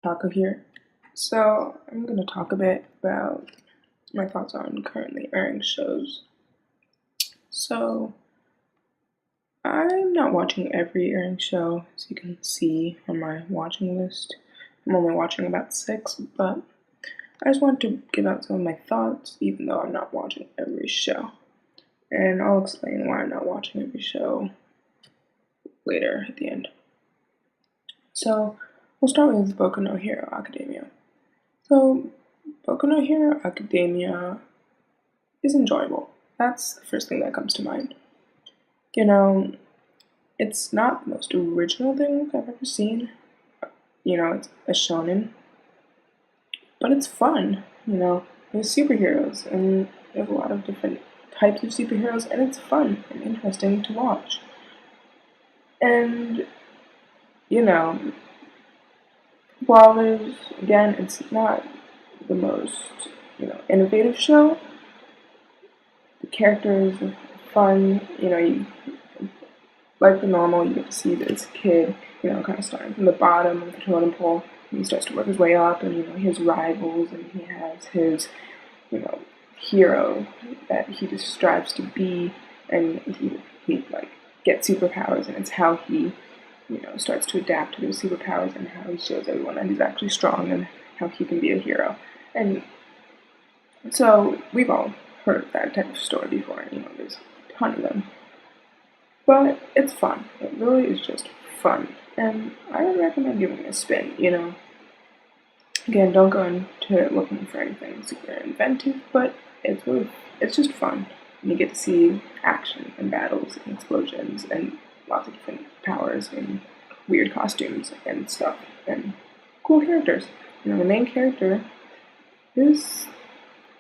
Taco here. So I'm gonna talk a bit about my thoughts on currently airing shows. So I'm not watching every airing show, as you can see on my watching list. I'm only watching about 6, but I just want to give out some of my thoughts, even though I'm not watching every show. And I'll explain why I'm not watching every show later at the end. So we'll start with Boku no Hero Academia. So Boku no Hero Academia is enjoyable. That's the first thing that comes to mind. You know, it's not the most original thing I've ever seen. It's a shonen, but it's fun. There's superheroes, and there's a lot of different types of superheroes, and it's fun and interesting to watch. And, you know, while it's not the most, innovative show, the characters are fun. Like the normal, you get to see this kid, kind of starting from the bottom of the totem pole, and he starts to work his way up, and his rivals, and he has his, you know, hero that he just strives to be, and he like gets superpowers, and it's how he, starts to adapt to those superpowers, and how he shows everyone that he's actually strong, and how he can be a hero, and so we've all heard that type of story before. There's a ton of them. But it's fun. It really is just fun. And I would recommend giving it a spin. Again, don't go into it looking for anything super inventive, but it's just fun. And you get to see action and battles and explosions and lots of different powers and weird costumes and stuff and cool characters. The main character is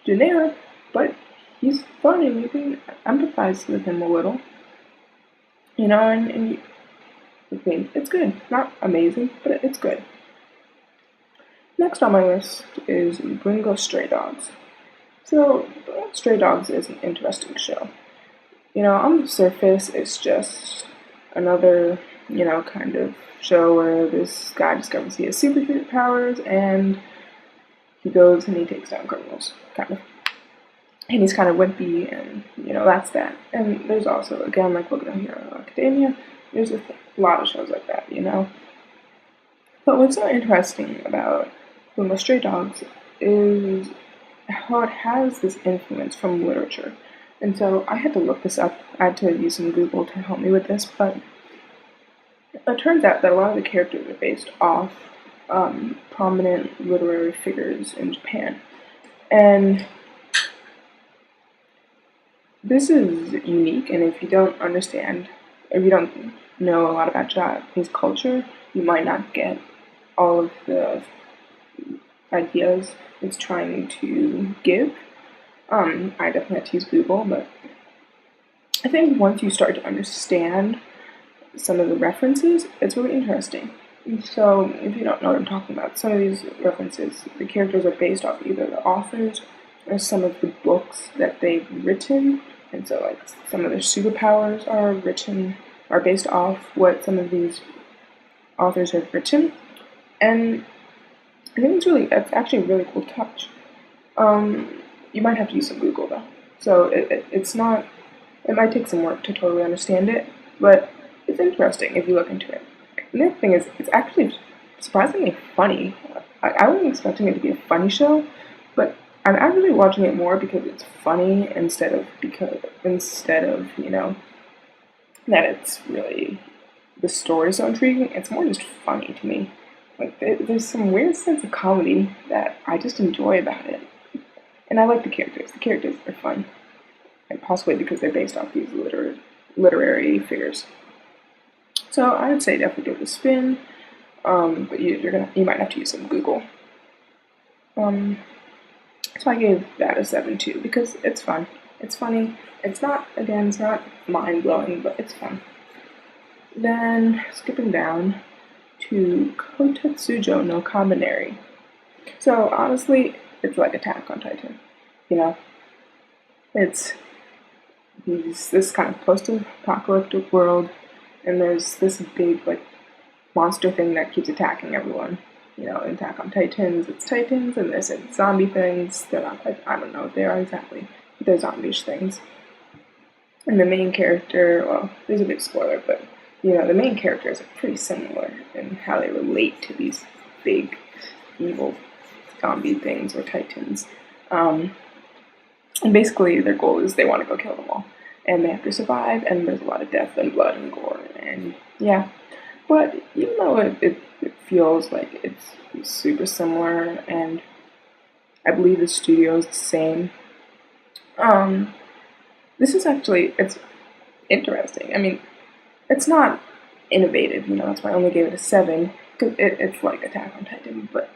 generic, but he's fun and you can empathize with him a little. And it's good. Not amazing, but it's good. Next on my list is Bungo Stray Dogs. So, Stray Dogs is an interesting show. On the surface, it's just another, kind of show where this guy discovers he has superpowers and he goes and he takes down criminals, kind of. And he's kind of wimpy, and that's that. And there's also, again, like Boku no Hero Academia, there's a lot of shows like that. But what's so interesting about Bungo Stray Dogs is how it has this influence from literature. And so I had to look this up. I had to use some Google to help me with this, but it turns out that a lot of the characters are based off prominent literary figures in Japan. And this is unique, and if you don't know a lot about Japanese culture, you might not get all of the ideas it's trying to give. I definitely had to use Google, but I think once you start to understand some of the references, it's really interesting. So, if you don't know what I'm talking about, some of these references, the characters are based off either the authors or some of the books that they've written. And so, like, some of their superpowers are based off what some of these authors have written. And I think it's actually a really cool touch. You might have to use some Google, though. So, it's not, it might take some work to totally understand it, but it's interesting if you look into it. And the other thing is, it's actually surprisingly funny. I wasn't expecting it to be a funny show, but I'm actually watching it more because it's funny instead of that it's really the story so intriguing. It's more just funny to me. Like there's some weird sense of comedy that I just enjoy about it, and I like the characters. The characters are fun, and possibly because they're based off these literary figures. So I would say definitely give it a spin, but you might have to use some Google. So I gave that a 7 too because it's fun. It's funny. It's not mind blowing, but it's fun. Then skipping down to Kotetsujo no Kabaneri. So honestly, it's like Attack on Titan. It's this kind of post-apocalyptic world, and there's this big monster thing that keeps attacking everyone. in Attack on Titans, it's Titans, and this it's zombie things. They're not quite, I don't know what they are exactly, but they're zombie-ish things. And the main character, well, there's a big spoiler, but the main characters are pretty similar in how they relate to these big, evil zombie things or Titans. And basically, their goal is they want to go kill them all, and they have to survive. And there's a lot of death and blood and gore, and yeah. But even though it feels like it's super similar, and I believe the studio is the same, this is actually, it's interesting. I mean, it's not innovative, that's why I only gave it a 7, because it's like Attack on Titan, but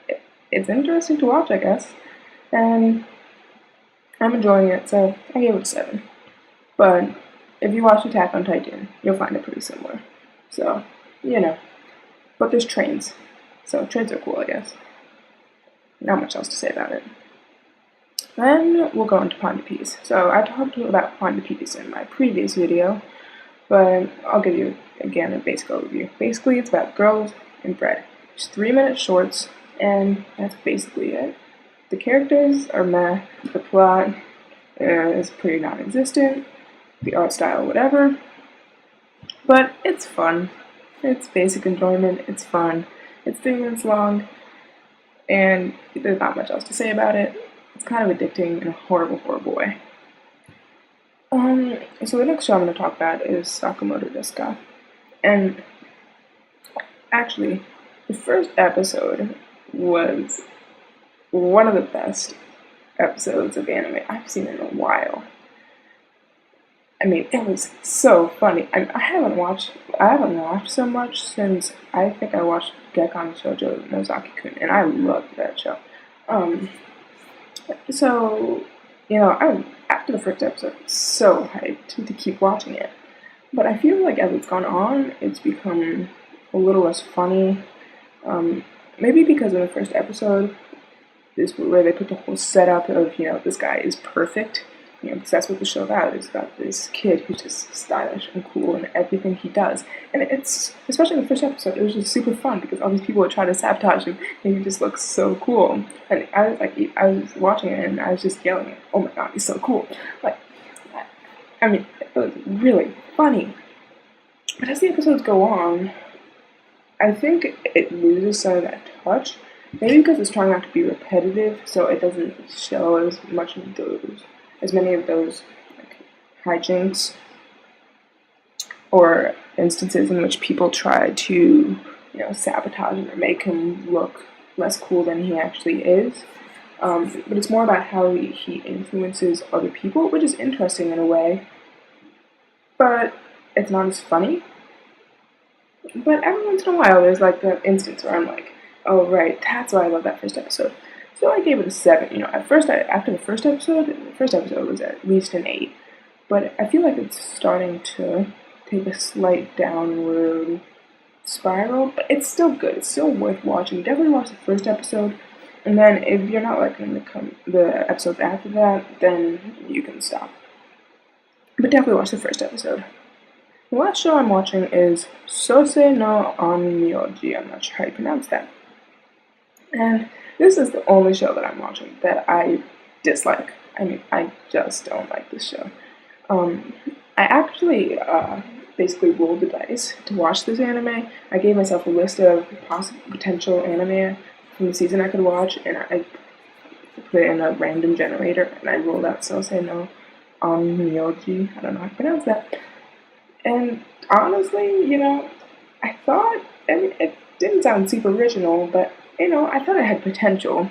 it's interesting to watch, I guess, and I'm enjoying it, so I gave it a 7. But if you watch Attack on Titan, you'll find it pretty similar. So, but there's trains, so trains are cool, I guess. Not much else to say about it. Then we'll go into Pond of Peace. So I talked about Pond of Peace in my previous video, but I'll give you, again, a basic overview. Basically, it's about girls and bread. It's 3-minute shorts, and that's basically it. The characters are meh, the plot is pretty non-existent, the art style, whatever, but it's fun. It's basic enjoyment, it's fun, it's 3 minutes long, and there's not much else to say about it. It's kind of addicting in a horrible, horrible way. So the next show I'm going to talk about is Sakamoto Desu, and actually, the first episode was one of the best episodes of anime I've seen in a while. I mean, it was so funny. I haven't watched so much since I think I watched Gekkan Shoujo Nozaki-kun, and I loved that show. So, I after the first episode, I was so hyped to keep watching it. But I feel like as it's gone on, it's become a little less funny. Maybe because in the first episode, is where they put the whole setup of, this guy is perfect. Because that's what the show about. It's about this kid who's just stylish and cool in everything he does. And it's, especially in the first episode, it was just super fun because all these people would try to sabotage him and he just looks so cool. And I was watching it and I was just yelling, oh my god, he's so cool. It was really funny. But as the episodes go on, I think it loses some of that touch. Maybe because it's trying not to be repetitive, so it doesn't show as many of those hijinks or instances in which people try to, sabotage him or make him look less cool than he actually is. But it's more about how he influences other people, which is interesting in a way. But it's not as funny. But every once in a while, there's like the instance where I'm like, oh right, that's why I love that first episode. So I gave it a 7. After the first episode was at least an 8. But I feel like it's starting to take a slight downward spiral. But it's still good. It's still worth watching. Definitely watch the first episode. And then if you're not liking the episodes after that, then you can stop. But definitely watch the first episode. The last show I'm watching is Sosei no Onmyoji. I'm not sure how you pronounce that. And this is the only show that I'm watching that I dislike. I just don't like this show. I actually basically rolled the dice to watch this anime. I gave myself a list of potential anime from the season I could watch, and I put it in a random generator, and I rolled out Sosei no Onmyoji. I don't know how to pronounce that. And honestly, I thought, it didn't sound super original, but I thought it had potential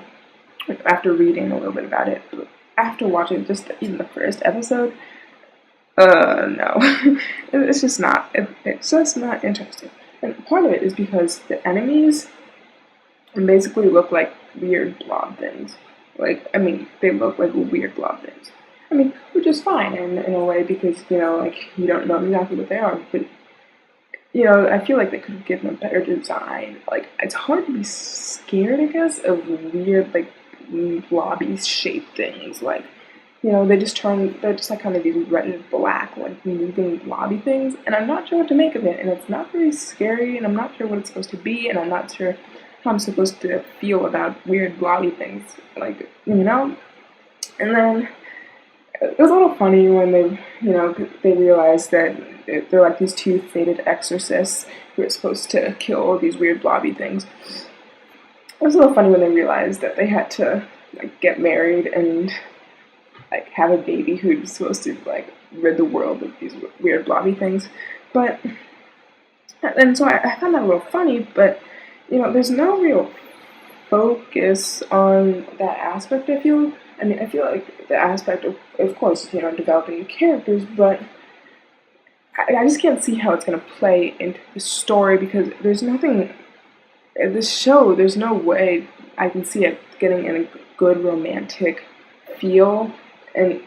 after reading a little bit about it. But after watching even the first episode, no. It's just not. It's just not interesting. And part of it is because the enemies basically look like weird blob things. They look like weird blob things. Which is fine in a way because, you don't know exactly what they are. But I feel like they could have given a better design. It's hard to be scared, I guess, of weird, blobby shaped things. They're just kind of these red and black, moving blobby things. And I'm not sure what to make of it. And it's not very scary, and I'm not sure what it's supposed to be, and I'm not sure how I'm supposed to feel about weird blobby things, like, you know? And then it was a little funny when they realized that they're like these two fated exorcists who are supposed to kill all these weird blobby things. It was a little funny when they realized that they had to like get married and like have a baby who's supposed to like rid the world of these weird blobby things. But and so I found that a little funny, but there's no real focus on that aspect. I feel like the aspect of course, developing the characters, but I just can't see how it's going to play into the story because there's nothing in this show. There's no way I can see it getting in a good romantic feel, and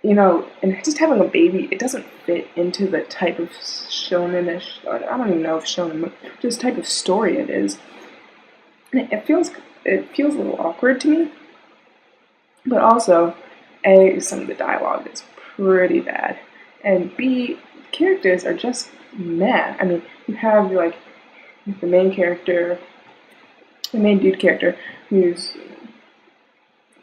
and just having a baby, it doesn't fit into the type of shonen-ish, I don't even know if shonen, but just type of story it is. And it feels a little awkward to me, but also, A, some of the dialogue is pretty bad, and B, the characters are just meh. I mean, you have like the main character, the main dude character, who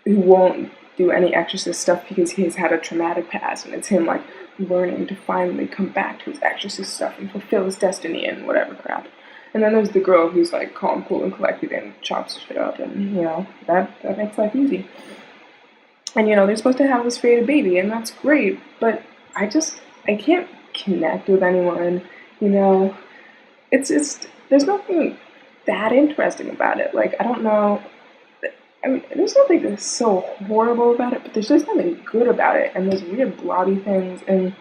won't do any exorcist stuff because he's had a traumatic past, and it's him like learning to finally come back to his exorcist stuff and fulfill his destiny and whatever crap. And then there's the girl who's like calm, cool, and collected and chops shit up, and that makes life easy. And they're supposed to have this fated baby, and that's great, but I can't connect with anyone. It's just there's nothing that interesting about it. Like, I don't know. I mean, there's nothing that's so horrible about it, but there's just nothing good about it. And there's weird blobby things, and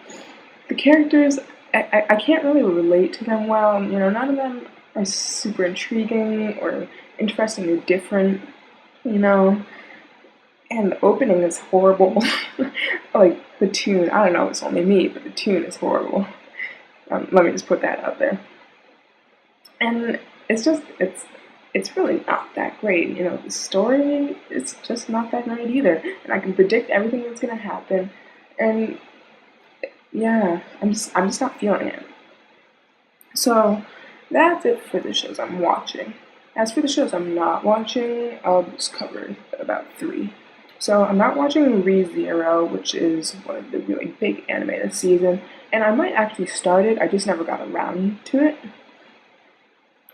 the characters, I can't really relate to them well. None of them are super intriguing or interesting or different, And the opening is horrible. Like, the tune, I don't know if it's only me, but the tune is horrible. Let me just put that out there. And it's really not that great. The story is just not that great either. And I can predict everything that's gonna happen. And yeah, I'm just not feeling it. So that's it for the shows I'm watching. As for the shows I'm not watching, I'll just cover about 3. So I'm not watching ReZero, which is one of the really big anime this season, and I might actually start it, I just never got around to it.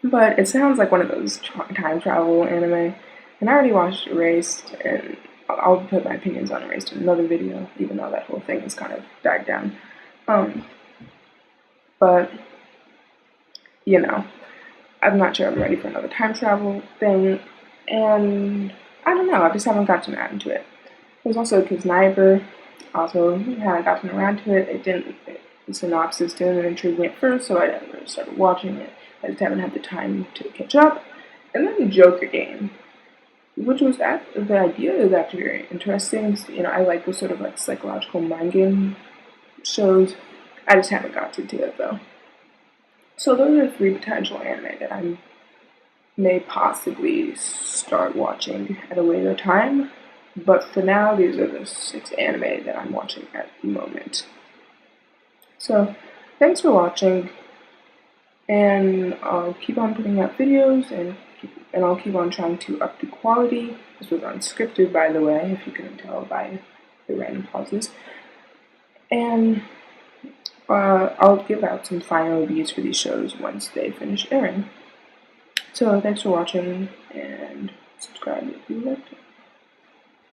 But it sounds like one of those time travel anime, and I already watched Erased, and I'll put my opinions on Erased in another video, even though that whole thing has kind of died down. But, I'm not sure I'm ready for another time travel thing, and I don't know, I just haven't gotten around to it. There's also Kiznaiver, also haven't gotten around to it. The synopsis didn't intrigue me at first, so I never started watching it. I just haven't had the time to catch up. And then Joker Game, which was the idea is actually very interesting. I like those sort of like psychological mind game shows. I just haven't gotten to it though. So those are 3 potential anime that I may possibly start watching at a later time. But for now, these are the 6 anime that I'm watching at the moment. So, thanks for watching, and I'll keep on putting out videos, and I'll keep on trying to up the quality. This was unscripted, by the way, if you couldn't tell by the random pauses. And I'll give out some final reviews for these shows once they finish airing. So, thanks for watching, and subscribe if you liked it.